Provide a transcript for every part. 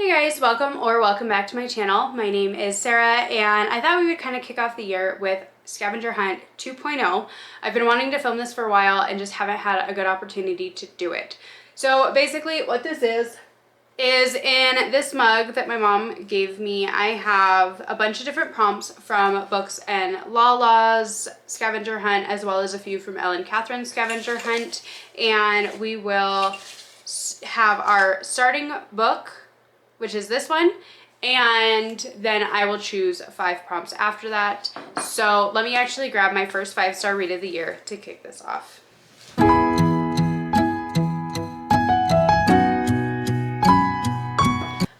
Hey guys, welcome back to my channel. My name is Sarah and I thought we would kind of kick off the year with Scavenger Hunt 2.0. I've been wanting to film this for a while and just haven't had a good opportunity to do it. So basically what this is in this mug that my mom gave me, I have a bunch of different prompts from books and Lala's Scavenger Hunt, as well as a few from Ellen Catherine's Scavenger Hunt, and we will have our starting book, which is this one, and then I will choose 5 prompts after that. So let me actually grab my first 5-star read of the year to kick this off.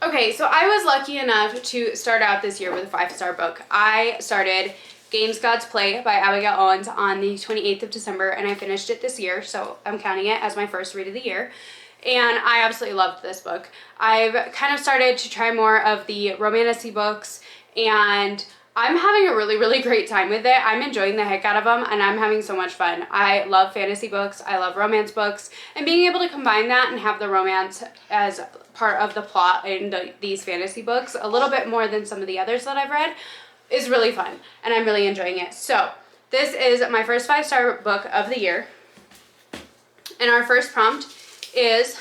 Okay, so I was lucky enough to start out this year with a 5-star book. I started Games God's Play by Abigail Owens on the 28th of December, and I finished it this year, so I'm counting it as my first read of the year. And I absolutely loved this book. I've kind of started to try more of the romantic books, and I'm having a really great time with it. I'm enjoying the heck out of them, and I'm having so much fun. I love fantasy books, I love romance books, and being able to combine that and have the romance as part of the plot in these fantasy books, a little bit more than some of the others that I've read, is really fun, and I'm really enjoying it. So this is my first 5-star book of the year, and our first prompt is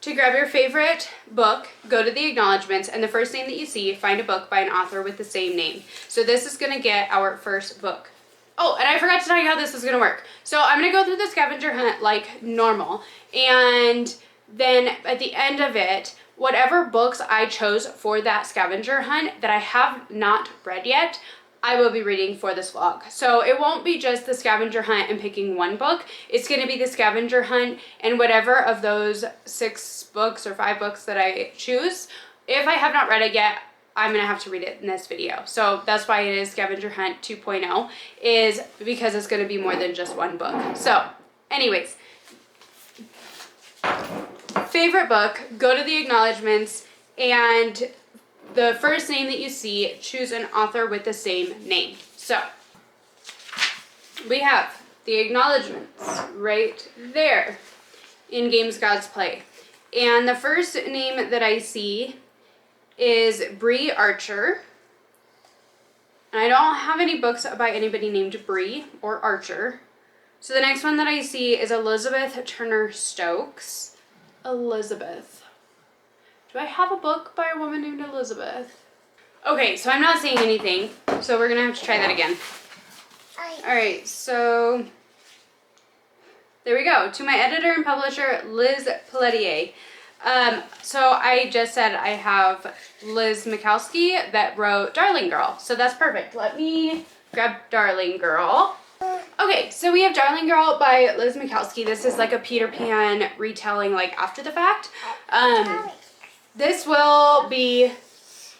to grab your favorite book, go to the acknowledgements, and the first name that you see, find a book by an author with the same name. So this is going to get our first book. Oh, and I forgot to tell you how this is going to work. So I'm going to go through the scavenger hunt like normal, and then at the end of it, whatever books I chose for that scavenger hunt that I have not read yet, I will be reading for this vlog. So it won't be just the scavenger hunt and picking one book. It's going to be the scavenger hunt and whatever of those 6 books or 5 books that I choose. If I have not read it yet, I'm going to have to read it in this video. So that's why it is Scavenger Hunt 2.0, is because it's going to be more than just one book. So anyways, favorite book, go to the acknowledgements, and the first name that you see, choose an author with the same name. So we have the acknowledgements right there in Games God's Play. And the first name that I see is Bree Archer. And I don't have any books by anybody named Bree or Archer. So the next one that I see is Elizabeth Turner Stokes. Elizabeth. Do I have a book by a woman named Elizabeth? Okay, so I'm not seeing anything, so we're gonna have to try that again. Alright, so there we go. To my editor and publisher, Liz Pelletier. So I just said I have Liz Mikowski that wrote Darling Girl, so that's perfect. Let me grab Darling Girl. Okay, so we have Darling Girl by Liz Mikowski. This is like a Peter Pan retelling, like after the fact. This will be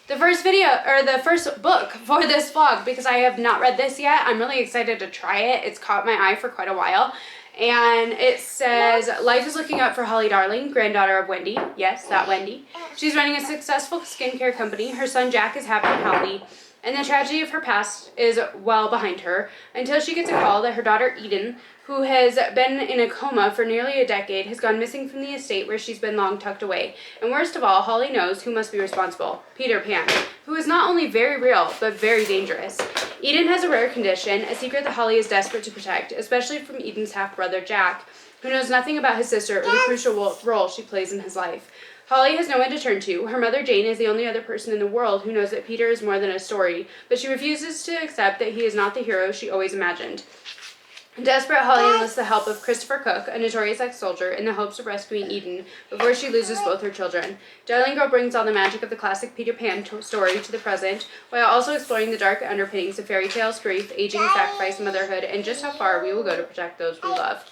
the first video, or the first book for this vlog, because I have not read this yet. I'm really excited to try it. It's caught my eye for quite a while. And it says, life is looking up for Holly Darling, granddaughter of Wendy. Yes, that Wendy. She's running a successful skincare company. Her son Jack is happy and healthy, and the tragedy of her past is well behind her, until she gets a call that her daughter Eden, who has been in a coma for nearly a decade, has gone missing from the estate where she's been long tucked away. And worst of all, Holly knows who must be responsible: Peter Pan, who is not only very real, but very dangerous. Eden has a rare condition, a secret that Holly is desperate to protect, especially from Eden's half-brother Jack, who knows nothing about his sister or the crucial role she plays in his life. Holly has no one to turn to. Her mother Jane is the only other person in the world who knows that Peter is more than a story, but she refuses to accept that he is not the hero she always imagined. Desperate, Holly enlists the help of Christopher Cook, a notorious ex-soldier, in the hopes of rescuing Eden before she loses both her children. Darling Girl brings all the magic of the classic Peter Pan story to the present, while also exploring the dark underpinnings of fairy tales, grief, aging, sacrifice, motherhood, and just how far we will go to protect those we love.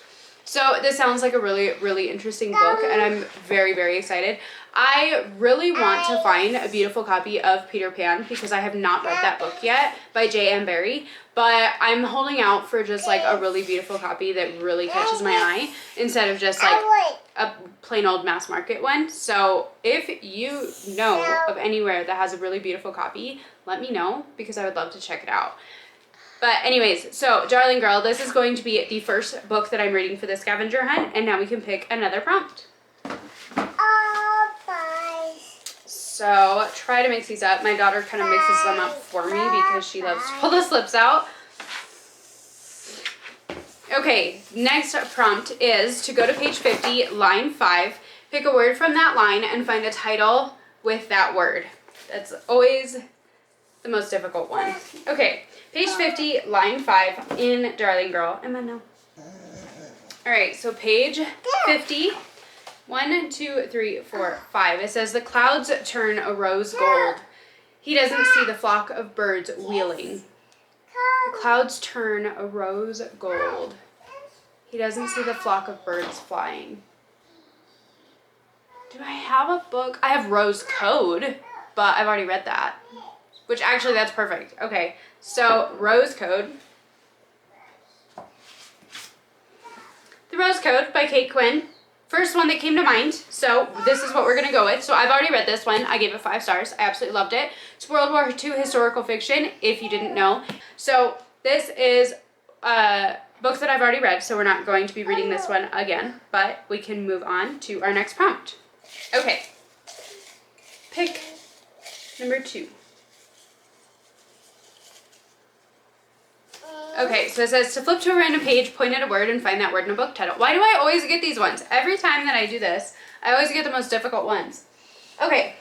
So this sounds like a really interesting book, and I'm very excited. I really want to find a beautiful copy of Peter Pan, because I have not read that book yet by J.M. Barrie, but I'm holding out for just like a really beautiful copy that really catches my eye, instead of just like a plain old mass market one. So if you know of anywhere that has a really beautiful copy, let me know, because I would love to check it out. But anyways, so Darling Girl, this is going to be the first book that I'm reading for the scavenger hunt, and now we can pick another prompt. So try to mix these up. My daughter kind of mixes them up for me because she loves to pull the slips out. Okay, next prompt is to go to page 50, line 5, pick a word from that line and find a title with that word. That's always the most difficult one. Okay, page 50, line 5 in Darling Girl. Emma, no. All right, so page 50, 1, 2, 3, 4, 5. It says, the clouds turn a rose gold. He doesn't see the flock of birds wheeling. The clouds turn a rose gold. He doesn't see the flock of birds flying. Do I have a book? I have Rose Code, but I've already read that. Which actually, that's perfect. Okay, so Rose Code. The Rose Code by Kate Quinn. First one that came to mind, so this is what we're gonna go with. So I've already read this one. I gave it 5 stars. I absolutely loved it. It's World War II historical fiction, if you didn't know. So this is a book that I've already read, so we're not going to be reading this one again, but we can move on to our next prompt. Okay, pick number 2. Okay, so it says to flip to a random page, point at a word, and find that word in a book title. Why do I always get these ones? Every time that I do this, I always get the most difficult ones. Okay,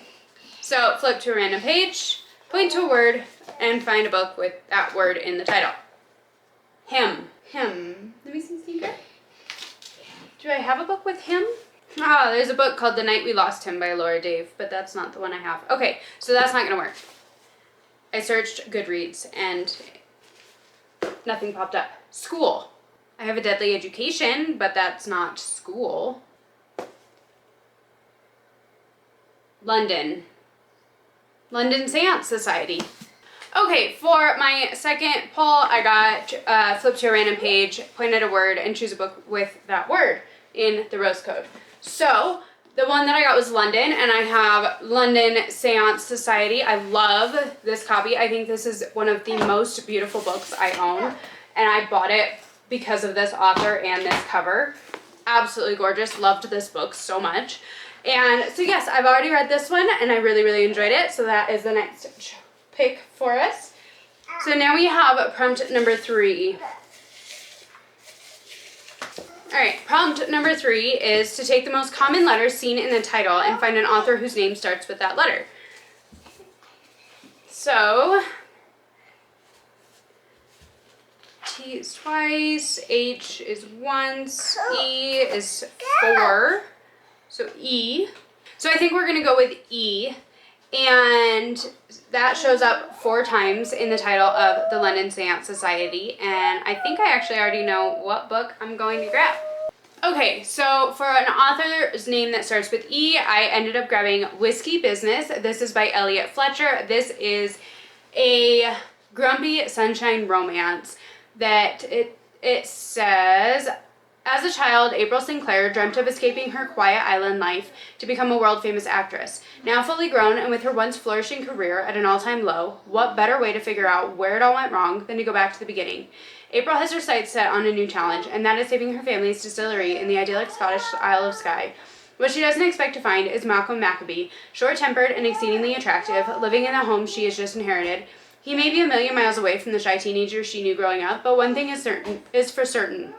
so flip to a random page, point to a word, and find a book with that word in the title. Him. Him. Let me see, Sneaker. Do I have a book with him? Ah, there's a book called The Night We Lost Him by Laura Dave, but that's not the one I have. Okay, so that's not going to work. I searched Goodreads, and nothing popped up. School. I have a Deadly Education, but that's not school. London. London Seance Society. Okay, for my second poll, I got flip to a random page, point at a word, and choose a book with that word in the Rose Code. So the one that I got was London, and I have London Seance Society. I love this copy. I think this is one of the most beautiful books I own, and I bought it because of this author and this cover. Absolutely gorgeous. Loved this book so much. And so yes, I've already read this one, and I really, really enjoyed it. So that is the next pick for us. So now we have prompt number 3. Alright, prompt number 3 is to take the most common letters seen in the title and find an author whose name starts with that letter. So, T is twice, H is once, E is 4, so E. So I think we're going to go with E, and that shows up 4 times in the title of the London Seance Society, and I think I actually already know what book I'm going to grab. Okay, so for an author's name that starts with E, I ended up grabbing Whiskey Business. This is by Elliot Fletcher. This is a grumpy sunshine romance that it says, as a child, April Sinclair dreamt of escaping her quiet island life to become a world-famous actress. Now fully grown and with her once flourishing career at an all-time low, what better way to figure out where it all went wrong than to go back to the beginning? April has her sights set on a new challenge, and that is saving her family's distillery in the idyllic Scottish Isle of Skye. What she doesn't expect to find is Malcolm Maccabee, short-tempered and exceedingly attractive, living in the home she has just inherited. He may be a million miles away from the shy teenager she knew growing up, but one thing is for certain.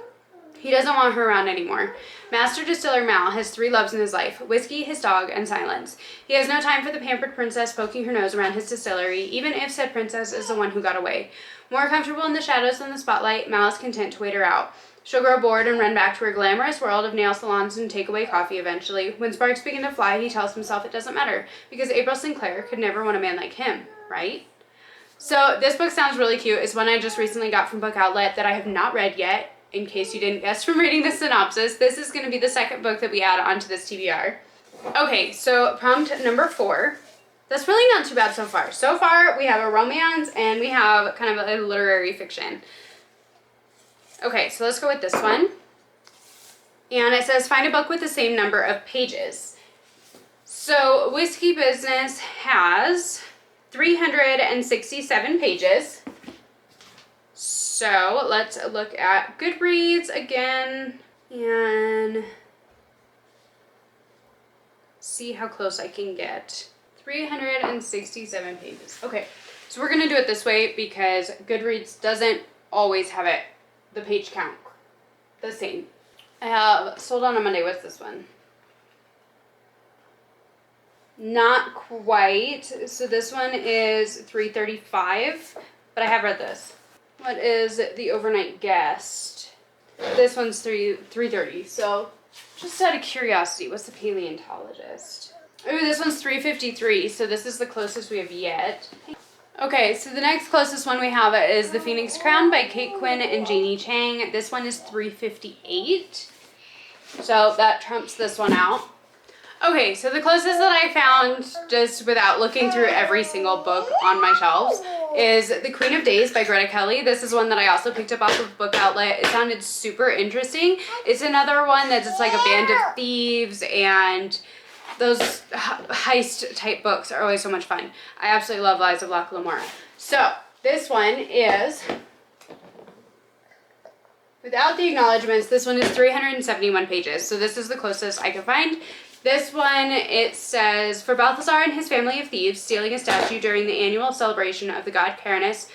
He doesn't want her around anymore. Master Distiller Mal has 3 loves in his life: whiskey, his dog, and silence. He has no time for the pampered princess poking her nose around his distillery, even if said princess is the one who got away. More comfortable in the shadows than the spotlight, Mal is content to wait her out. She'll grow bored and run back to her glamorous world of nail salons and takeaway coffee eventually. When sparks begin to fly, he tells himself it doesn't matter, because April Sinclair could never want a man like him, right? So this book sounds really cute. It's one I just recently got from Book Outlet that I have not read yet. In case you didn't guess from reading the synopsis, this is going to be the second book that we add onto this TBR. Okay, so prompt number 4. That's really not too bad so far. So far, we have a romance and we have kind of a literary fiction. Okay, so let's go with this one. And it says, find a book with the same number of pages. So Whiskey Business has 367 pages. So let's look at Goodreads again and see how close I can get. 367 pages. Okay, so we're gonna do it this way because Goodreads doesn't always have it, the page count, the same. I have Sold on a Monday. What's this one? Not quite. So this one is 335, but I have read this. What is The Overnight Guest? This one's 330. So just out of curiosity, what's The Paleontologist? Ooh, this one's 353, so this is the closest we have yet. Okay, so the next closest one we have is The Phoenix Crown by Kate Quinn and Janie Chang. This one is 358, so that trumps this one out. Okay, so the closest that I found, just without looking through every single book on my shelves, is The Queen of Days by Greta Kelly. This is one that I also picked up off of Book Outlet. It sounded super interesting. It's another one that's just like a band of thieves, and those heist type books are always so much fun. I absolutely love Lies of Locke Lamora. So this one is, without the acknowledgements, this one is 371 pages. So this is the closest I could find. This one, it says, for Balthazar and his family of thieves, stealing a statue during the annual celebration of the god Caranus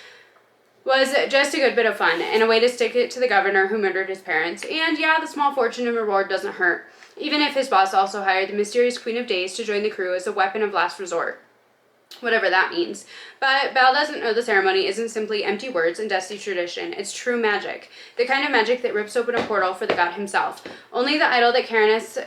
was just a good bit of fun and a way to stick it to the governor who murdered his parents. And yeah, the small fortune and reward doesn't hurt, even if his boss also hired the mysterious Queen of Days to join the crew as a weapon of last resort. Whatever that means. But Belle doesn't know the ceremony isn't simply empty words and dusty tradition. It's true magic. The kind of magic that rips open a portal for the god himself. Only the idol that Caranus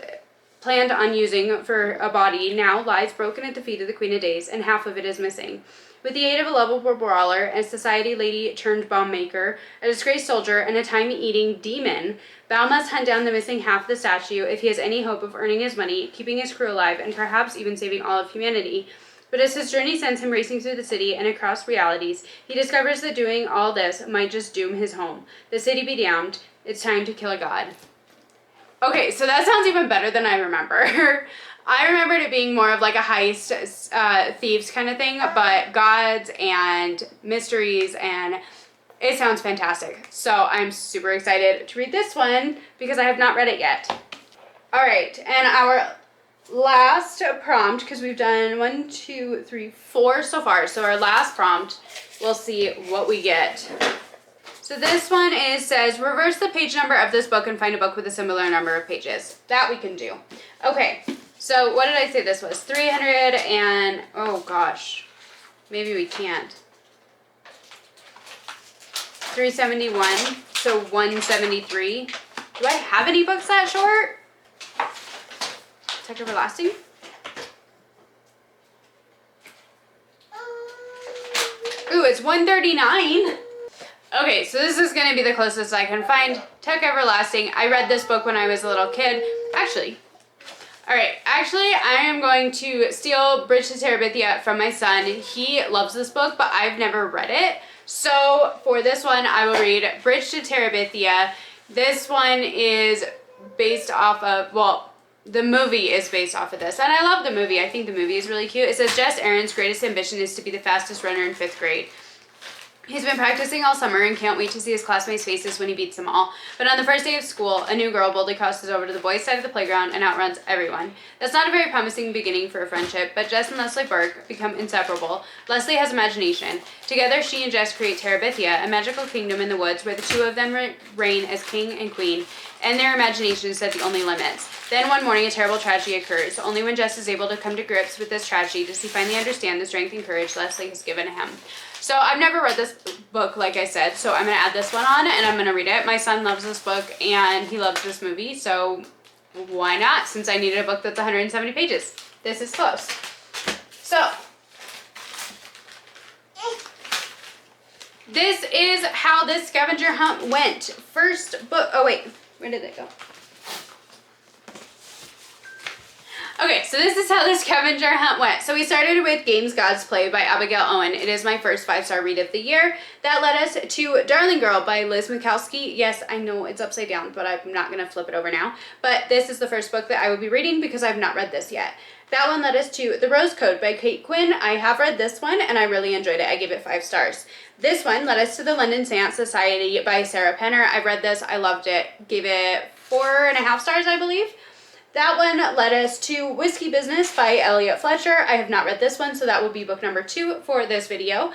planned on using for a body now lies broken at the feet of the Queen of Days, and half of it is missing. With the aid of a lovable brawler, a society lady turned bomb maker, a disgraced soldier, and a time-eating demon, Bao must hunt down the missing half of the statue if he has any hope of earning his money, keeping his crew alive, and perhaps even saving all of humanity. But as his journey sends him racing through the city and across realities, he discovers that doing all this might just doom his home. The city be damned. It's time to kill a god. Okay, so that sounds even better than I remember. I remembered it being more of like a heist, thieves kind of thing, but gods and mysteries, and it sounds fantastic. So I'm super excited to read this one because I have not read it yet. All right, and our last prompt, because we've done 1, 2, 3, 4 so far. So our last prompt, we'll see what we get. So this one says, reverse the page number of this book and find a book with a similar number of pages. That we can do. Okay, so what did I say this was? 300 and, oh gosh, maybe we can't. 371, so 173. Do I have any books that short? Tech Everlasting? Ooh, it's 139. Okay, so this is going to be the closest I can find. Tech Everlasting. I read this book when I was a little kid. Actually, I am going to steal Bridge to Terabithia from my son. He loves this book, but I've never read it. So for this one, I will read Bridge to Terabithia. This one is based off of, well, the movie is based off of this. And I love the movie. I think the movie is really cute. It says, Jess Aaron's greatest ambition is to be the fastest runner in 5th grade. He's been practicing all summer and can't wait to see his classmates' faces when he beats them all. But on the first day of school, a new girl boldly crosses over to the boys' side of the playground and outruns everyone. That's not a very promising beginning for a friendship, but Jess and Leslie Burke become inseparable. Leslie has imagination. Together, she and Jess create Terabithia, a magical kingdom in the woods where the two of them reign as king and queen, and their imagination set the only limits. Then one morning, a terrible tragedy occurs. Only when Jess is able to come to grips with this tragedy does he finally understand the strength and courage Leslie has given him. So I've never read this book, like I said, so I'm going to add this one on and I'm going to read it. My son loves this book and he loves this movie, so why not, since I needed a book that's 170 pages. This is close. So, this is how this scavenger hunt went. First book, oh wait, where did it go? Okay, so this is how the scavenger hunt went. So we started with Games Gods Play by Abigail Owen. It is my first 5-star read of the year. That led us to Darling Girl by Liz Mikowski. Yes, I know it's upside down, but I'm not going to flip it over now. But this is the first book that I will be reading because I've not read this yet. That one led us to The Rose Code by Kate Quinn. I have read this one and I really enjoyed it. I gave it 5 stars. This one led us to The London Seance Society by Sarah Penner. I've read this. I loved it. Gave it 4.5 stars, I believe. that one led us to Whiskey Business by Elliot Fletcher. I have not read this one, so that will be book number 2 for this video.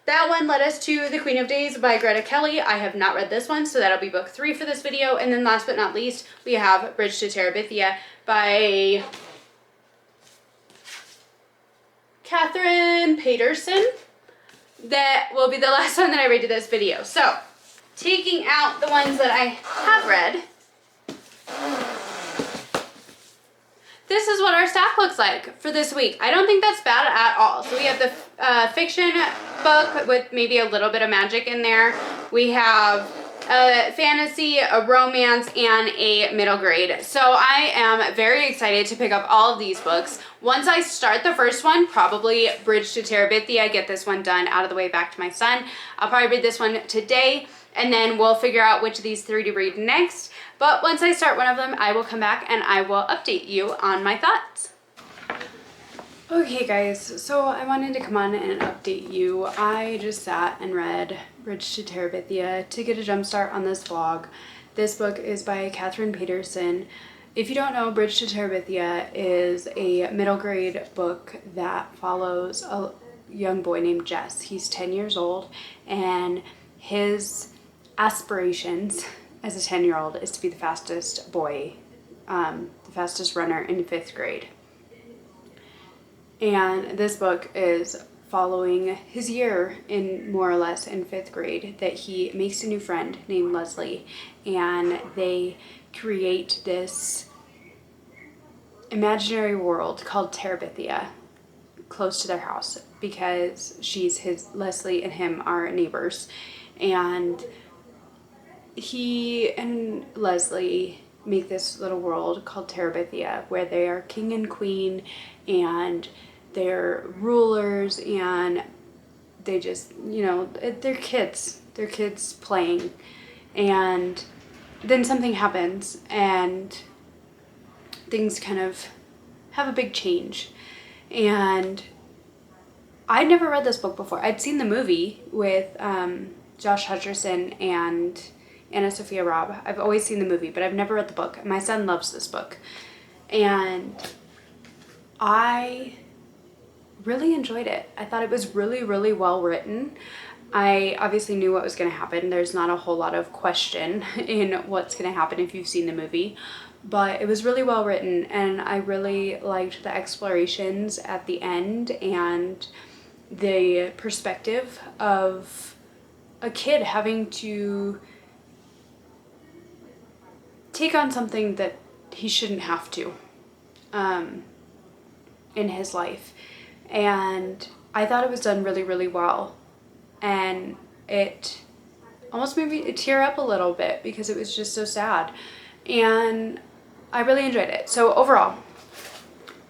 That one led us to The Queen of Days by Greta Kelly. I have not read this one, so that'll be book 3 for this video. And then last but not least, we have Bridge to Terabithia by Catherine Paterson. That will be the last one that I read to this video. So, taking out the ones that I have read, this is what our stack looks like for this week. I don't think that's bad at all. So we have the fiction book with maybe a little bit of magic in there. We have a fantasy, a romance, and a middle grade. So I am very excited to pick up all of these books. Once I start the first one, probably Bridge to Terabithia, get this one done out of the way back to my son. I'll probably read this one today, and then we'll figure out which of these 3 to read next. But once I start one of them, I will come back and I will update you on my thoughts. Okay guys, so I wanted to come on and update you. I just sat and read Bridge to Terabithia to get a jump start on this vlog. This book is by Catherine Paterson. If you don't know, Bridge to Terabithia is a middle grade book that follows a young boy named Jess. He's 10 years old, and his aspirations as a 10-year-old is to be the fastest boy, the fastest runner in 5th grade. And this book is following his year in more or less in 5th grade, that he makes a new friend named Leslie, and they create this imaginary world called Terabithia close to their house, because Leslie and him are neighbors, and he and Leslie make this little world called Terabithia where they are king and queen, and they're rulers, and they just, you know, they're kids playing. And then something happens and things kind of have a big change. And I'd never read this book before. I'd seen the movie with Josh Hutcherson and Anna Sophia Robb. I've always seen the movie, but I've never read the book. My son loves this book. And I really enjoyed it. I thought it was really, really well written. I obviously knew what was going to happen. There's not a whole lot of question in what's going to happen if you've seen the movie, but it was really well written, and I really liked the explorations at the end and the perspective of a kid having to take on something that he shouldn't have to in his life. And I thought it was done really, really well. And it almost made me tear up a little bit because it was just so sad. And I really enjoyed it. So overall,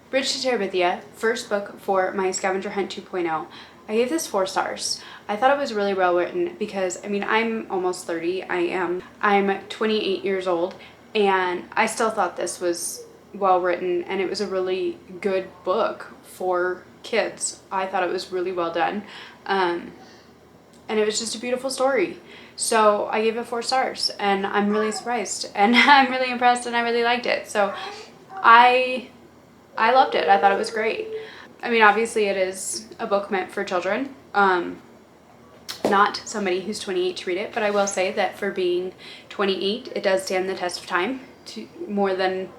Bridge to Terabithia, first book for my Scavenger Hunt 2.0. I gave this 4 stars. I thought it was really well written because, I mean, I'm almost 30. I'm 28 years old, and I still thought this was well written, and it was a really good book for kids. I thought it was really well done. And it was just a beautiful story. So I gave it 4 stars, and I'm really surprised, and I'm really impressed, and I really liked it. So I loved it. I thought it was great. I mean, obviously it is a book meant for children. Not somebody who's 28 to read it, but I will say that for being 28, it does stand the test of time, to more than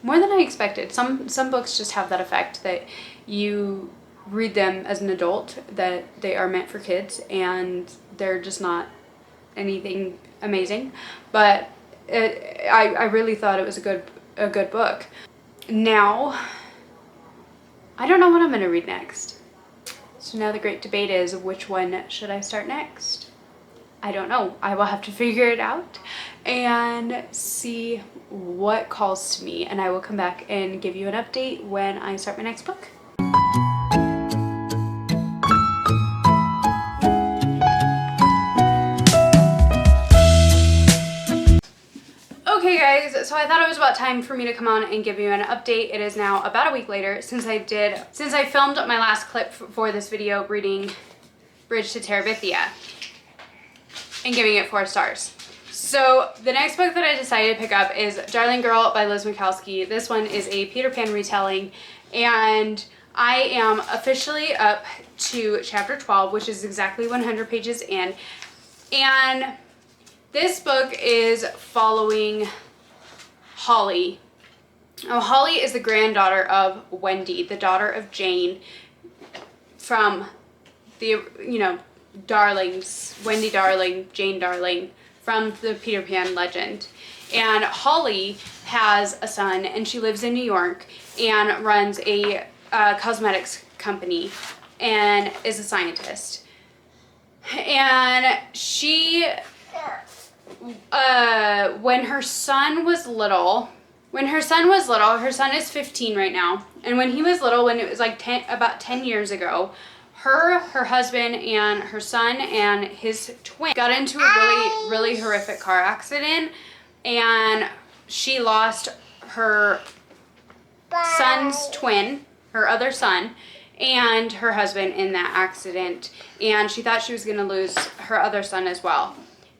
I expected. Some books just have that effect that you read them as an adult, that they are meant for kids, and they're just not anything amazing. But I really thought it was a good book. Now, I don't know what I'm going to read next. So now the great debate is, which one should I start next? I don't know. I will have to figure it out and see what calls to me, and I will come back and give you an update when I start my next book. Okay guys, so I thought it was about time for me to come on and give you an update. It is now about a week later since I filmed my last clip for this video reading Bridge to Terabithia and giving it 4 stars. So the next book that I decided to pick up is Darling Girl by Liz Mikowski. This one is a Peter Pan retelling, and I am officially up to chapter 12, which is exactly 100 pages in. And this book is following Holly. Now, Holly is the granddaughter of Wendy, the daughter of Jane from the, Darlings, Wendy Darling, Jane Darling, from the Peter Pan legend. And Holly has a son, and she lives in New York and runs a cosmetics company and is a scientist. And she, when her son is 15 right now, and when he was little, when it was like about 10 years ago, her husband and her son and his twin got into a really, really horrific car accident, and she lost her son's twin, her other son, and her husband in that accident, and she thought she was going to lose her other son as well,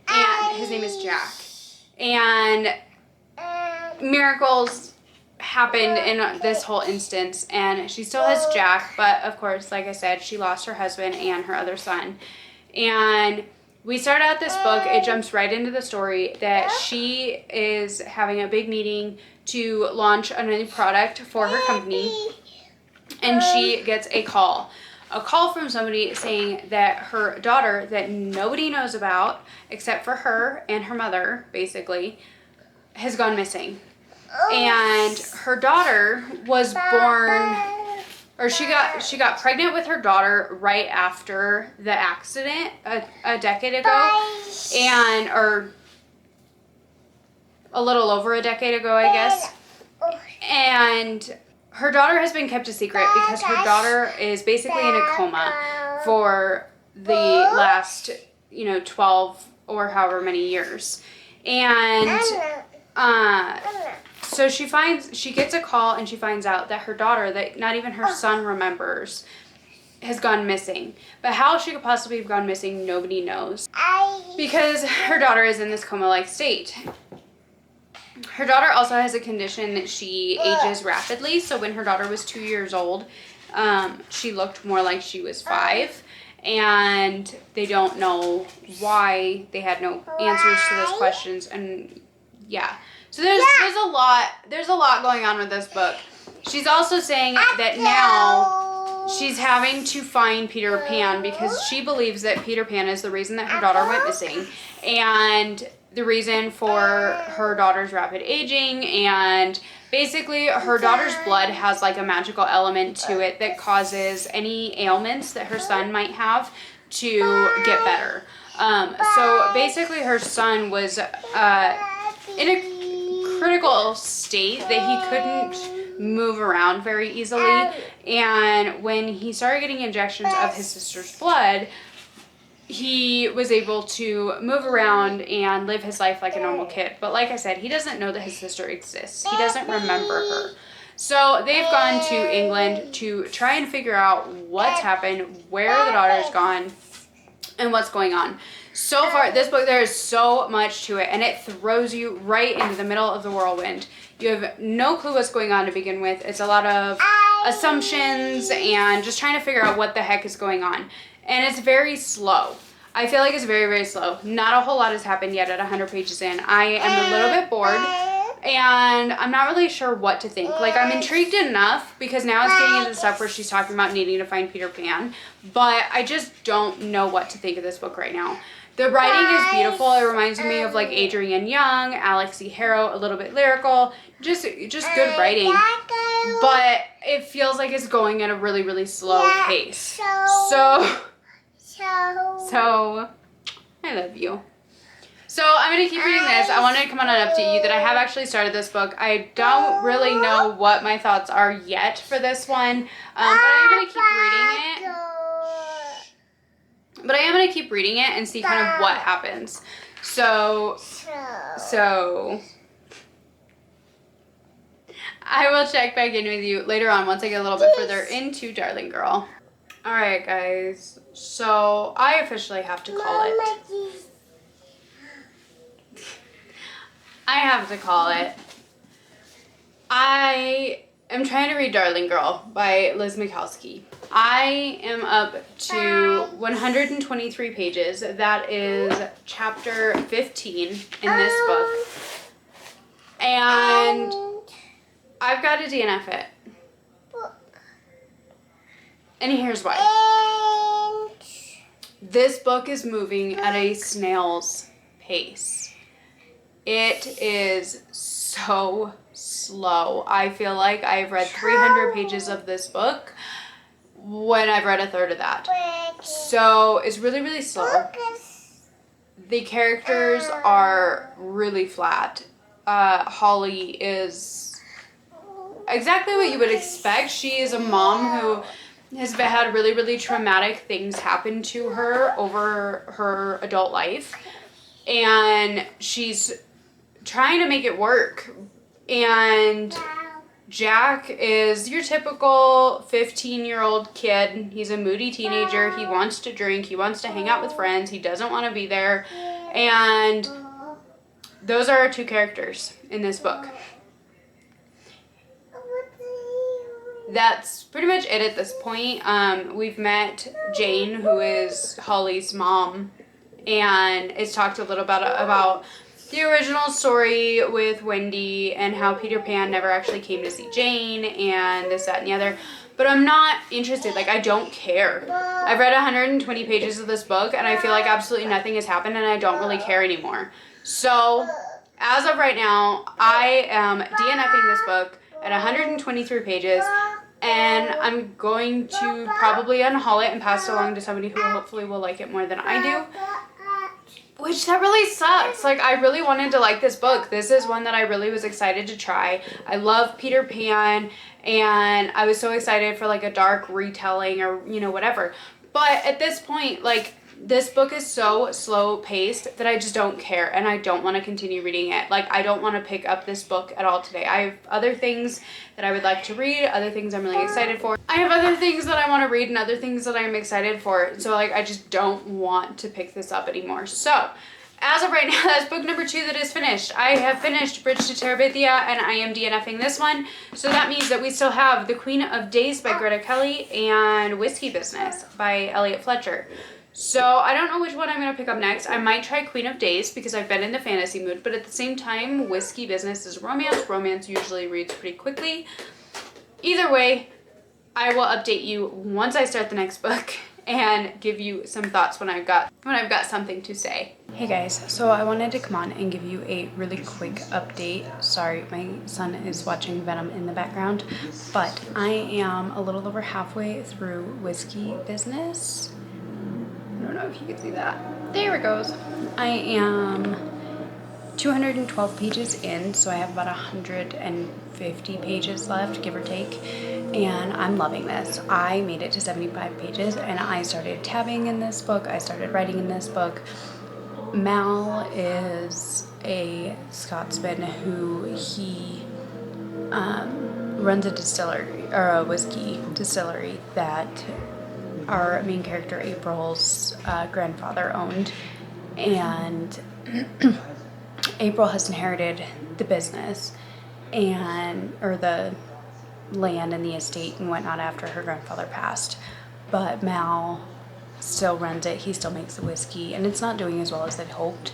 and his name is Jack. And miracles happened in this whole instance, and she still has Jack, but of course, like I said, she lost her husband and her other son. And we start out this book, it jumps right into the story that she is having a big meeting to launch a new product for her company, and she gets a call from somebody saying that her daughter, that nobody knows about except for her and her mother, basically, has gone missing. And her daughter was born, or she got pregnant with her daughter right after the accident a decade ago, or a little over a decade ago, I guess. And her daughter has been kept a secret because her daughter is basically in a coma for the last, 12 or however many years. And so she gets a call, and she finds out that her daughter, that not even her son remembers, has gone missing. But how she could possibly have gone missing, nobody knows, because her daughter is in this coma-like state. Her daughter also has a condition that she ages rapidly. So when her daughter was 2 years old, she looked more like she was 5. And they don't know why. They had no answers to those questions. And yeah. So there's a lot going on with this book. She's also saying that now she's having to find Peter Pan because she believes that Peter Pan is the reason that her daughter went missing, and the reason for her daughter's rapid aging, and basically her daughter's blood has like a magical element to it that causes any ailments that her son might have to get better. So basically her son was in a critical state that he couldn't move around very easily, and when he started getting injections of his sister's blood, he was able to move around and live his life like a normal kid. But like I said, he doesn't know that his sister exists. He doesn't remember her. So they've gone to England to try and figure out what's happened, where the daughter's gone, and what's going on. So far, this book, there is so much to it, and it throws you right into the middle of the whirlwind. You have no clue what's going on to begin with. It's a lot of assumptions and just trying to figure out what the heck is going on. And it's very slow. I feel like it's very, very slow. Not a whole lot has happened yet at 100 pages in. I am a little bit bored, and I'm not really sure what to think. Like, I'm intrigued enough because now it's getting into the stuff where she's talking about needing to find Peter Pan, but I just don't know what to think of this book right now. The writing is beautiful. It reminds me of like Adrienne Young, Alex E. Harrow, a little bit lyrical, just good writing. But it feels like it's going at a really, really slow pace. So I love you. So I'm going to keep reading this. I wanted to come on and update you that I have actually started this book. I don't really know what my thoughts are yet for this one, but I am going to keep reading it. But I am going to keep reading it and see kind of what happens. So I will check back in with you later on once I get a little bit further into Darling Girl. Alright guys, so I officially have to call it. I have to call it. I am trying to read Darling Girl by Liz Mikowski. I am up to 123 pages. That is chapter 15 in this book. And I've got to DNF it. And here's why. This book is moving at a snail's pace. It is so slow. I feel like I've read 300 pages of this book when I've read a third of that. So it's really, really slow. The characters are really flat. Holly is exactly what you would expect. She is a mom who has had really, really traumatic things happen to her over her adult life. And she's trying to make it work. And Jack is your typical 15-year-old kid. He's a moody teenager. He wants to drink. He wants to hang out with friends. He doesn't want to be there. And those are our two characters in this book. That's pretty much it at this point. We've met Jane, who is Holly's mom, and it's talked a little bit about the original story with Wendy and how Peter Pan never actually came to see Jane and this, that, and the other. But I'm not interested. Like, I don't care. I've read 120 pages of this book, and I feel like absolutely nothing has happened, and I don't really care anymore. So, as of right now, I am DNFing this book at 123 pages, and I'm going to probably unhaul it and pass it along to somebody who hopefully will like it more than I do. Which, that really sucks. Like, I really wanted to like this book. This is one that I really was excited to try. I love Peter Pan, and I was so excited for, like, a dark retelling or, you know, whatever. But at this point, like, this book is so slow paced that I just don't care, and I don't want to continue reading it. Like, I don't want to pick up this book at all today. I have other things that I would like to read, other things I'm really excited for. I have other things that I want to read and other things that I'm excited for. So, like, I just don't want to pick this up anymore. So, as of right now, that's book number 2 that is finished. I have finished Bridge to Terabithia, and I am DNFing this one. So that means that we still have The Queen of Days by Greta Kelly and Whiskey Business by Elliot Fletcher. So I don't know which one I'm going to pick up next. I might try Queen of Days because I've been in the fantasy mood, but at the same time, Whiskey Business is romance. Romance usually reads pretty quickly. Either way, I will update you once I start the next book and give you some thoughts when I've got something to say. Hey guys, so I wanted to come on and give you a really quick update. Sorry, my son is watching Venom in the background, but I am a little over halfway through Whiskey Business. I don't know if you can see that. There it goes. I am 212 pages in, so I have about 150 pages left, give or take, and I'm loving this. I made it to 75 pages, and I started tabbing in this book. I started writing in this book. Mal is a Scotsman who runs a distillery, or a whiskey distillery that our main character April's grandfather owned, and April has inherited the business or the land and the estate and whatnot after her grandfather passed, but Mal still runs it. He still makes the whiskey, and it's not doing as well as they'd hoped,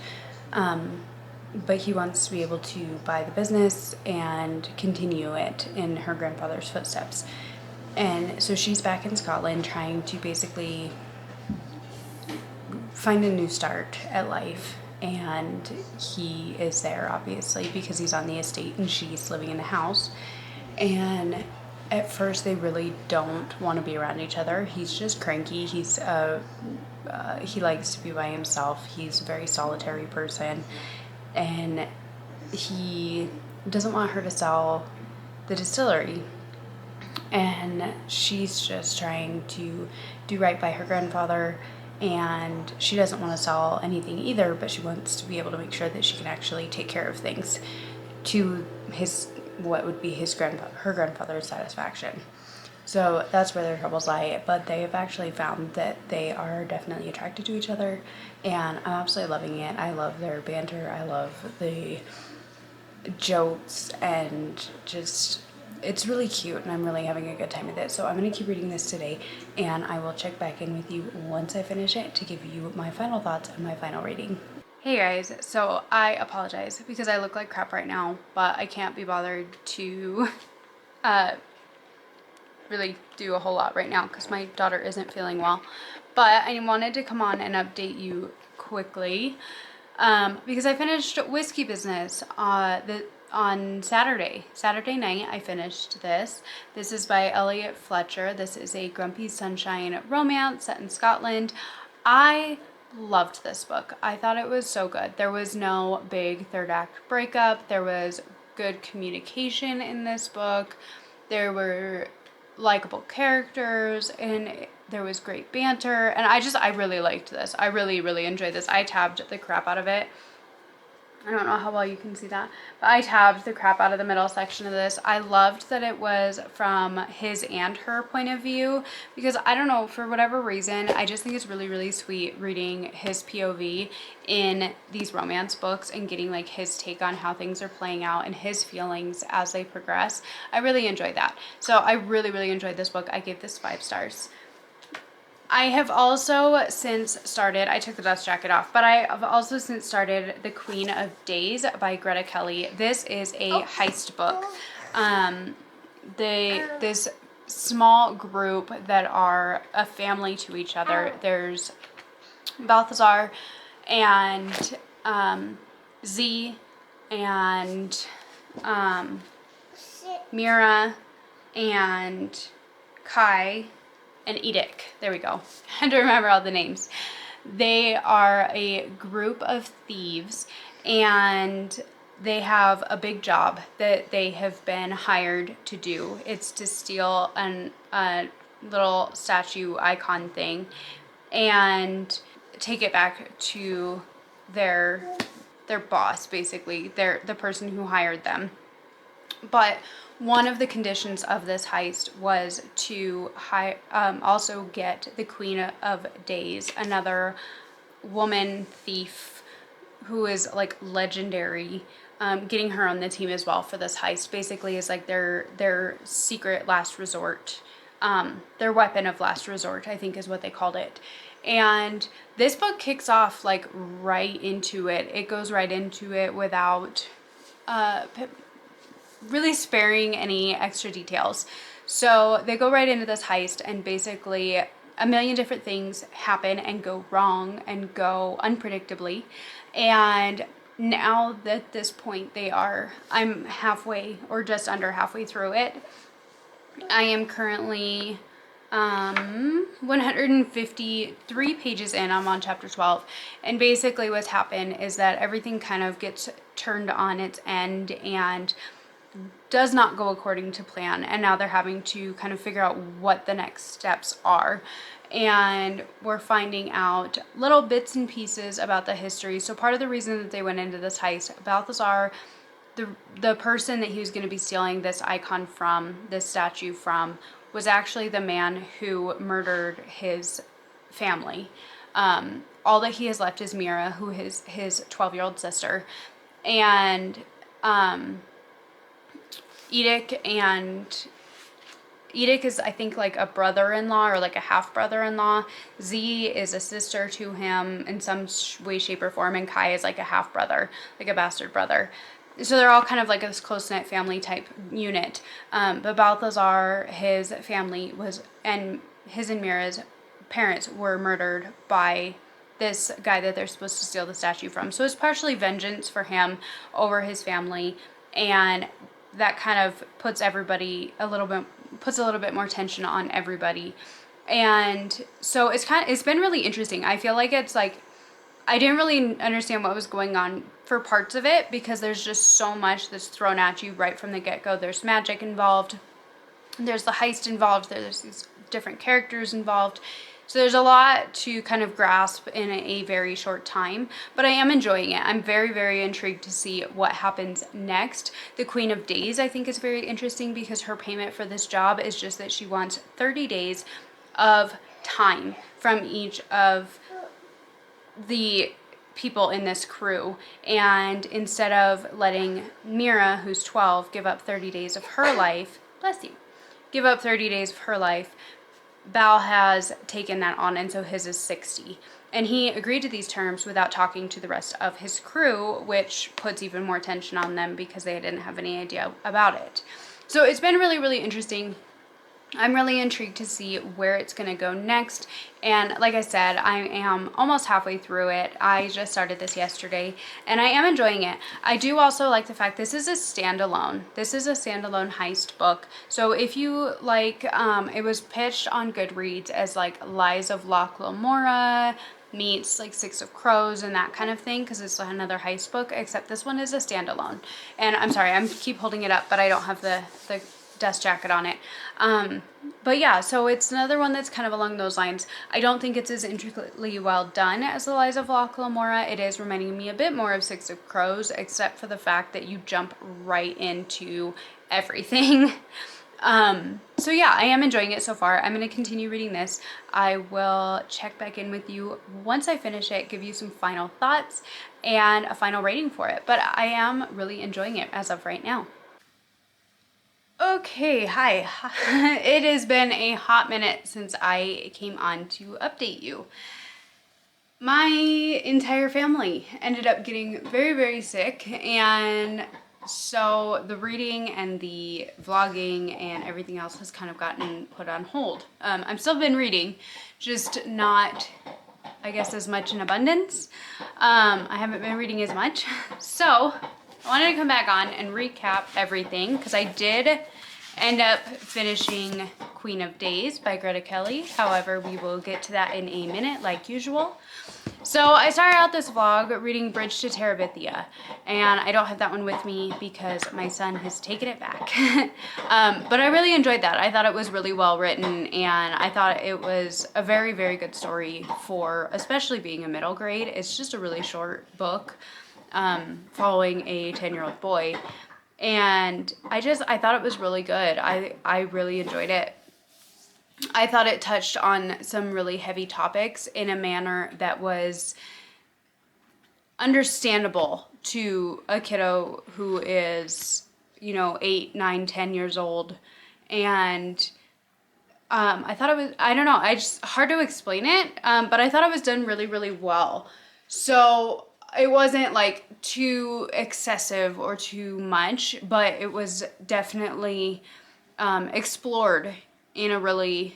but he wants to be able to buy the business and continue it in her grandfather's footsteps. And so she's back in Scotland trying to basically find a new start at life. And he is there, obviously, because he's on the estate and she's living in a house. And at first, they really don't want to be around each other. He's just cranky. He likes to be by himself. He's a very solitary person. And he doesn't want her to sell the distillery. And she's just trying to do right by her grandfather, and she doesn't want to sell anything either, but she wants to be able to make sure that she can actually take care of things to what would be her grandfather's satisfaction. So that's where their troubles lie, but they have actually found that they are definitely attracted to each other, and I'm absolutely loving it. I love their banter. I love the jokes and just, it's really cute and I'm really having a good time with it. So I'm going to keep reading this today and I will check back in with you once I finish it to give you my final thoughts and my final rating. Hey guys, so I apologize because I look like crap right now, but I can't be bothered to really do a whole lot right now because my daughter isn't feeling well. But I wanted to come on and update you quickly because I finished Whiskey Business on Saturday. Saturday night, I finished this. This is by Elliot Fletcher. This is a Grumpy Sunshine romance set in Scotland. I loved this book. I thought it was so good. There was no big third act breakup. There was good communication in this book. There were likable characters and there was great banter, and I really liked this. I really enjoyed this. I tabbed the crap out of it. I don't know how well you can see that, but I tabbed the crap out of the middle section of this. I loved that it was from his and her point of view because I don't know, for whatever reason, I just think it's really sweet reading his POV in these romance books and getting like his take on how things are playing out and his feelings as they progress. I really enjoyed that. So I really enjoyed this book. I gave this 5 stars. I have also since started, I took the dust jacket off, but I have also since started The Queen of Days by Greta Kelly. This is a heist book. This small group that are a family to each other. There's Balthazar and Z and Mira and Kai and Edic. There we go. I had to remember all the names. They are a group of thieves and they have a big job that they have been hired to do. It's to steal a little statue icon thing and take it back to their boss, basically, the person who hired them. But one of the conditions of this heist was to also get the Queen of Days, another woman thief who is like legendary, getting her on the team as well for this heist. Basically is like their secret last resort, their weapon of last resort, I think is what they called it. And this book kicks off like right into it. It goes right into it without really sparing any extra details. So they go right into this heist and basically a million different things happen and go wrong and go unpredictably. And now at this point I'm halfway or just under halfway through it. I am currently 153 pages in. I'm on chapter 12. And basically what's happened is that everything kind of gets turned on its end and does not go according to plan, and now they're having to kind of figure out what the next steps are, and we're finding out little bits and pieces about the history. So part of the reason that they went into this heist, Balthazar, the person that he was going to be stealing this icon from, this statue from, was actually the man who murdered his family. All that he has left is Mira, who is his 12-year-old sister, and Edic is, I think, like a brother-in-law or like a half-brother-in-law. Z is a sister to him in some way, shape, or form, and Kai is like a half-brother, like a bastard brother. So they're all kind of like this close-knit family type unit. But Balthazar, his family and Mira's parents were murdered by this guy that they're supposed to steal the statue from. So it's partially vengeance for him over his family, and that kind of puts a little bit more tension on everybody. And so it's been really interesting. I feel like it's like I didn't really understand what was going on for parts of it because there's just so much that's thrown at you right from the get-go. There's magic involved, there's the heist involved, there's these different characters involved. So there's a lot to kind of grasp in a very short time, but I am enjoying it. I'm very intrigued to see what happens next. The Queen of Days, I think, is very interesting because her payment for this job is just that she wants 30 days of time from each of the people in this crew, and instead of letting Mira, who's 12, give up 30 days of her life, bless you, give up 30 days of her life, Bal has taken that on, and so his is 60. And he agreed to these terms without talking to the rest of his crew, which puts even more tension on them because they didn't have any idea about it. So it's been really, really interesting. I'm really intrigued to see where it's going to go next. And like I said, I am almost halfway through it. I just started this yesterday and I am enjoying it. I do also like the fact this is a standalone. This is a standalone heist book. So if you like, it was pitched on Goodreads as like Lies of Loch Lomora meets like Six of Crows and that kind of thing, because it's another heist book, except this one is a standalone. And I'm sorry, I keep holding it up, but I don't have the dust jacket on it. But yeah, so it's another one that's kind of along those lines. I don't think it's as intricately well done as the Lies of Loch Lomora. It is reminding me a bit more of Six of Crows, except for the fact that you jump right into everything. So yeah, I am enjoying it so far. I'm going to continue reading this. I will check back in with you once I finish it, give you some final thoughts and a final rating for it. But I am really enjoying it as of right now. Okay, hi. It has been a hot minute since I came on to update you. My entire family ended up getting very, very sick, and so the reading and the vlogging and everything else has kind of gotten put on hold. I've still been reading, just not, I guess, as much in abundance. I haven't been reading as much. So I wanted to come back on and recap everything, because I did end up finishing Queen of Days by Greta Kelly. However, we will get to that in a minute like usual. So I started out this vlog reading Bridge to Terabithia, and I don't have that one with me because my son has taken it back. But I really enjoyed that. I thought it was really well written, and I thought it was a very, very good story for especially being a middle grade. It's just a really short book following a 10-year-old boy, and I thought it was really good. I really enjoyed it. I thought it touched on some really heavy topics in a manner that was understandable to a kiddo who is, 8, 9, 10 years old. And I thought it was, I don't know, hard to explain it, but I thought it was done really, really well. So it wasn't like too excessive or too much, but it was definitely explored in a really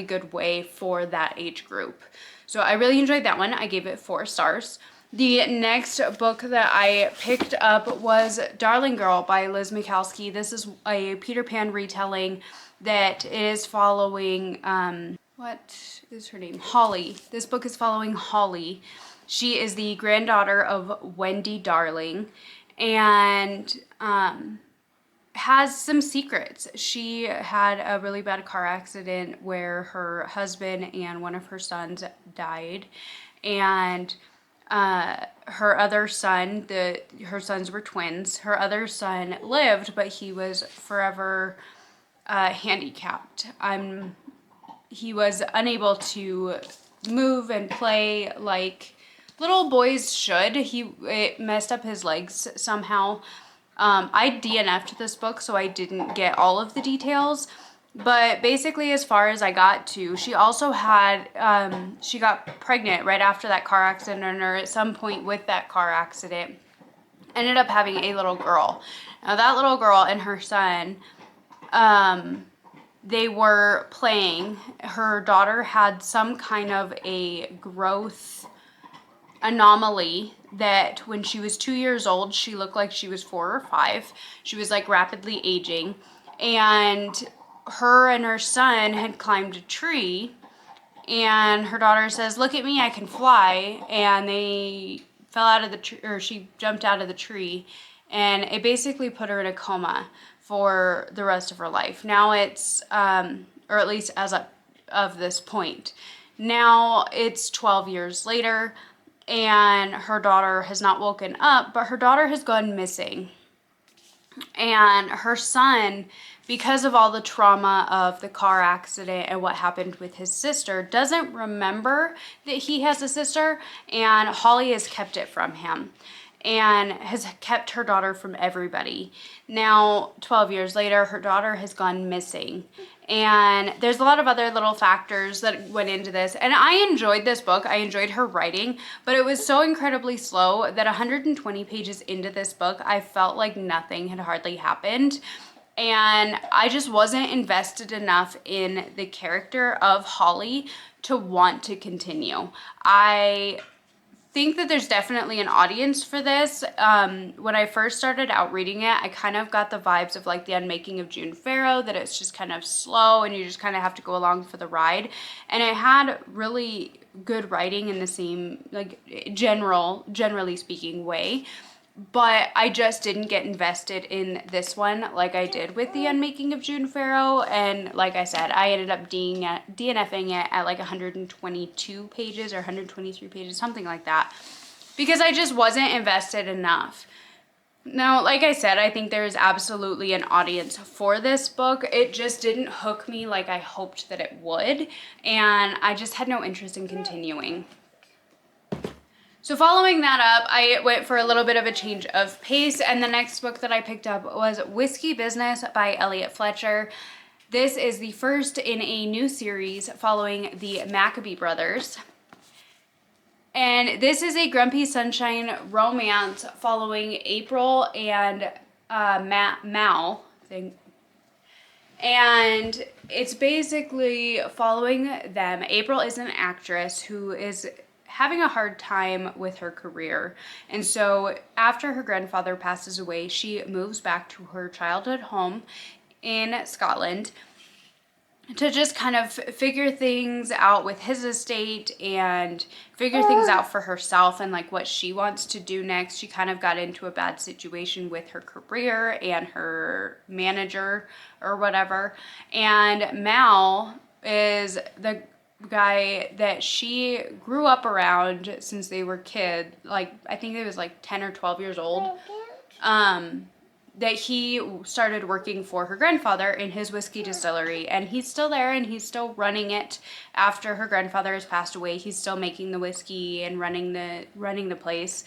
good way for that age group. So I really enjoyed that one. I gave it 4 stars. The next book that I picked up was Darling Girl by Liz Mikulski. This is a Peter Pan retelling that is following, what is her name? Holly. This book is following Holly. She is the granddaughter of Wendy Darling, and has some secrets. She had a really bad car accident where her husband and one of her sons died, and her other son, her sons were twins. Her other son lived, but he was forever handicapped. He was unable to move and play like little boys should. It messed up his legs somehow. I DNF'd this book, so I didn't get all of the details. But basically, as far as I got to, she also had, she got pregnant right after that car accident, or at some point with that car accident, ended up having a little girl. Now, that little girl and her son, they were playing. Her daughter had some kind of a growth anomaly that when she was 2 years old, she looked like she was 4 or 5. She was like rapidly aging, and her and her son had climbed a tree, and her daughter says, "Look at me, I can fly," and they fell out of the tree, or she jumped out of the tree, and it basically put her in a coma for the rest of her life. Now it's, or at least as of this point, now it's 12 years later, and her daughter has not woken up, but her daughter has gone missing. And her son, because of all the trauma of the car accident and what happened with his sister, doesn't remember that he has a sister, and Holly has kept it from him and has kept her daughter from everybody. Now, 12 years later, her daughter has gone missing. And there's a lot of other little factors that went into this. And I enjoyed this book. I enjoyed her writing, but it was so incredibly slow that 120 pages into this book, I felt like nothing had hardly happened. And I just wasn't invested enough in the character of Holly to want to continue. I think that there's definitely an audience for this. When I first started out reading it, I kind of got the vibes of like The Unmaking of June Farrow, that it's just kind of slow and you just kind of have to go along for the ride. And it had really good writing in the same, like, generally speaking way. But I just didn't get invested in this one like I did with The Unmaking of June Farrow. And like I said, I ended up DNFing it at like 122 pages or 123 pages, something like that, because I just wasn't invested enough. Now, like I said, I think there is absolutely an audience for this book. It just didn't hook me like I hoped that it would, and I just had no interest in continuing. So following that up, I went for a little bit of a change of pace, and the next book that I picked up was Whiskey Business by Elliot Fletcher. This is the first in a new series following the Maccabee brothers. And this is a Grumpy Sunshine romance following April and Mal thing. And it's basically following them. April is an actress who is having a hard time with her career. And so after her grandfather passes away, she moves back to her childhood home in Scotland to just kind of figure things out with his estate and figure things out for herself and like what she wants to do next. She kind of got into a bad situation with her career and her manager or whatever. And Mal is the guy that she grew up around since they were kids. Like, I think it was like 10 or 12 years old. That he started working for her grandfather in his whiskey distillery, and he's still there and he's still running it after her grandfather has passed away. He's still making the whiskey and running the place,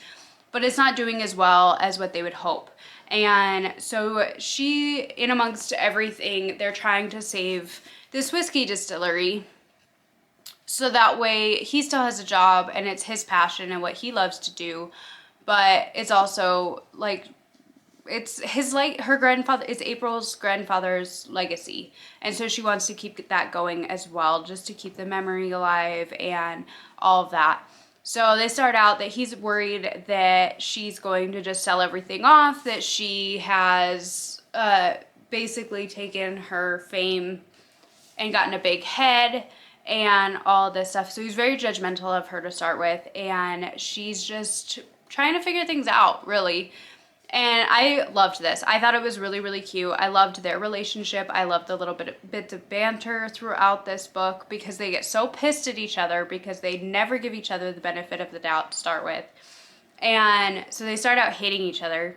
but it's not doing as well as what they would hope. And so she, in amongst everything, they're trying to save this whiskey distillery so that way he still has a job and it's his passion and what he loves to do, but it's also like it's his, like, her grandfather, it's April's grandfather's legacy, and so she wants to keep that going as well, just to keep the memory alive and all of that. So they start out that he's worried that she's going to just sell everything off, that she has basically taken her fame and gotten a big head and all this stuff. So he's very judgmental of her to start with, and she's just trying to figure things out, really. And I loved this. I thought it was really, really cute. I loved their relationship. I loved the little bits of banter throughout this book, because they get so pissed at each other because they never give each other the benefit of the doubt to start with. And so they start out hating each other,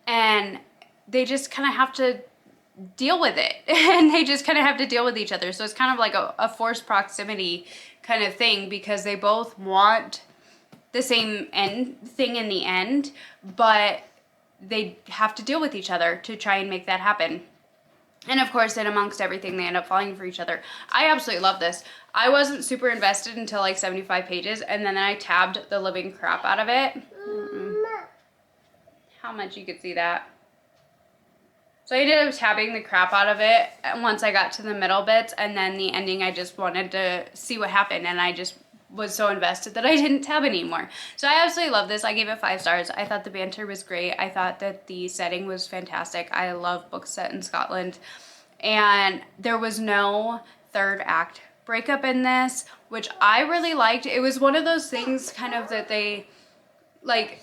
and they just kind of have to deal with it. And they just kind of have to deal with each other. So it's kind of like a forced proximity kind of thing, because they both want the same end thing in the end, but they have to deal with each other to try and make that happen. And of course, in amongst everything, they end up falling for each other. I absolutely love this. I wasn't super invested until like 75 pages, and then I tabbed the living crap out of it. How much you could see that. So I ended up tabbing the crap out of it once I got to the middle bits, and then the ending, I just wanted to see what happened, and I just was so invested that I didn't tab anymore. So I absolutely love this. I gave it 5 stars. I thought the banter was great. I thought that the setting was fantastic. I love books set in Scotland. And there was no third act breakup in this, which I really liked. It was one of those things kind of that they, like,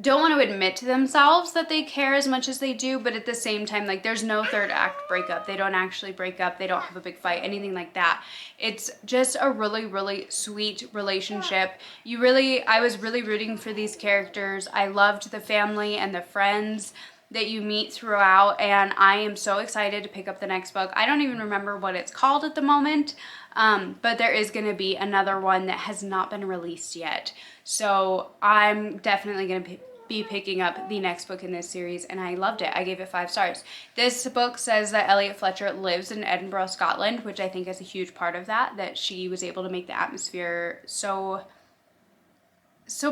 don't want to admit to themselves that they care as much as they do, but at the same time, like, there's no third act breakup. They don't actually break up. They don't have a big fight, anything like that. It's just a really, really sweet relationship. I was really rooting for these characters. I loved the family and the friends that you meet throughout, and I am so excited to pick up the next book. I don't even remember what it's called at the moment, but there is going to be another one that has not been released yet. So I'm definitely going to be picking up the next book in this series, and I loved it. I gave it 5 stars. This book says that Elliot Fletcher lives in Edinburgh, Scotland, which I think is a huge part of that she was able to make the atmosphere so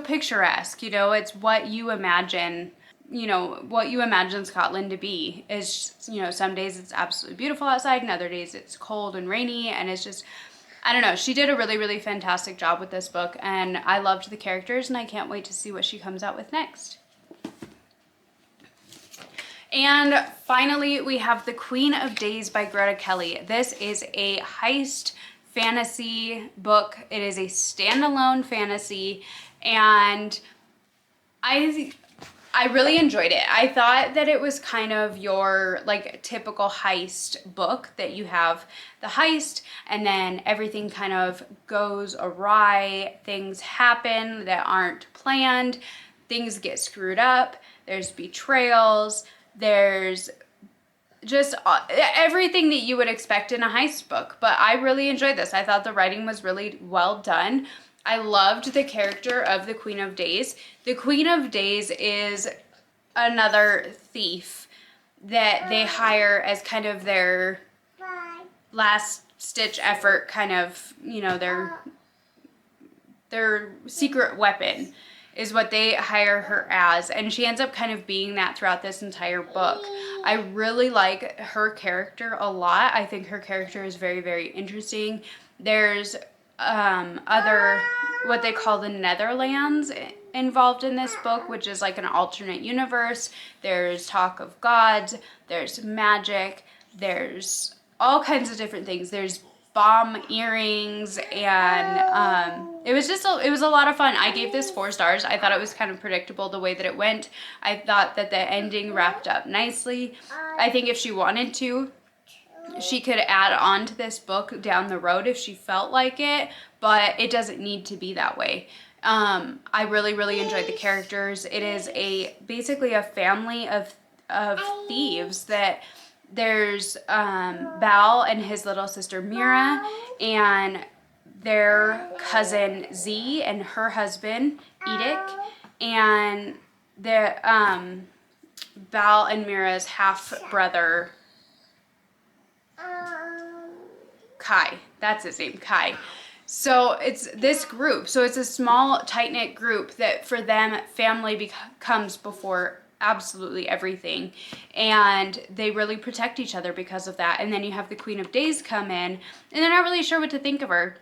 picturesque. You know, it's what you imagine, you know, what you imagine Scotland to be. Is, you know, some days it's absolutely beautiful outside and other days it's cold and rainy, and it's just, I don't know. She did a really, really fantastic job with this book, and I loved the characters, and I can't wait to see what she comes out with next. And finally, we have The Queen of Days by Greta Kelly. This is a heist fantasy book. It is a standalone fantasy, and I really enjoyed it. I thought that it was kind of your, like, typical heist book, that you have the heist and then everything kind of goes awry. Things happen that aren't planned. Things get screwed up. There's betrayals. There's just everything that you would expect in a heist book. But I really enjoyed this. I thought the writing was really well done. I loved the character of the Queen of Days. The Queen of Days is another thief that they hire as kind of their last stitch effort, kind of, you know, their secret weapon is what they hire her as, and she ends up kind of being that throughout this entire book. I really like her character a lot. I think her character is very, very interesting. There's other, what they call the Netherlands, involved in this book, which is like an alternate universe. There's talk of gods, there's magic, there's all kinds of different things. There's bomb earrings, and it was a lot of fun. I gave this 4 stars. I thought it was kind of predictable the way that it went. I thought that the ending wrapped up nicely. I think if she wanted to, she could add on to this book down the road if she felt like it, but it doesn't need to be that way. I really, really enjoyed the characters. It is basically a family of thieves. That there's Bal and his little sister Mira, and their cousin Z and her husband Edic, and the Bal and Mira's half brother Kai. That's his name, Kai. So it's this group. So it's a small, tight-knit group that for them, family becomes before absolutely everything. And they really protect each other because of that. And then you have the Queen of Days come in, and they're not really sure what to think of her.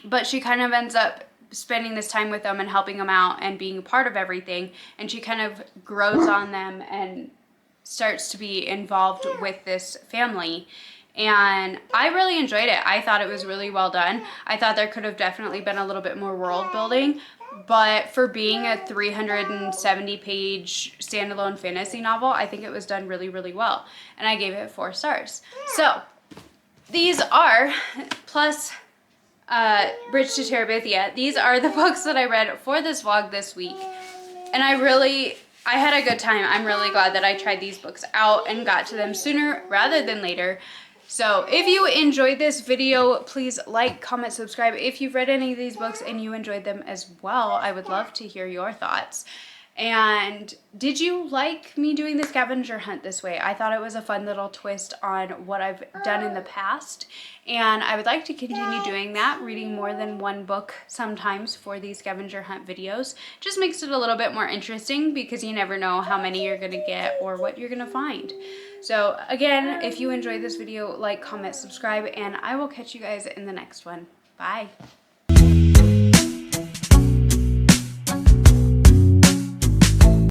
But she kind of ends up spending this time with them and helping them out and being a part of everything. And she kind of grows on them and starts to be involved with this family. And I really enjoyed it. I thought it was really well done. I thought there could have definitely been a little bit more world building, but for being a 370-page standalone fantasy novel, I think it was done really, really well. And I gave it 4 stars. So these are, plus Bridge to Terabithia, these are the books that I read for this vlog this week. And I had a good time. I'm really glad that I tried these books out and got to them sooner rather than later. So if you enjoyed this video, please like, comment, subscribe. If you've read any of these books and you enjoyed them as well, I would love to hear your thoughts. And did you like me doing the scavenger hunt this way? I thought it was a fun little twist on what I've done in the past. And I would like to continue doing that, reading more than one book sometimes for these scavenger hunt videos. Just makes it a little bit more interesting because you never know how many you're going to get or what you're going to find. So again, if you enjoyed this video, like, comment, subscribe, and I will catch you guys in the next one. Bye.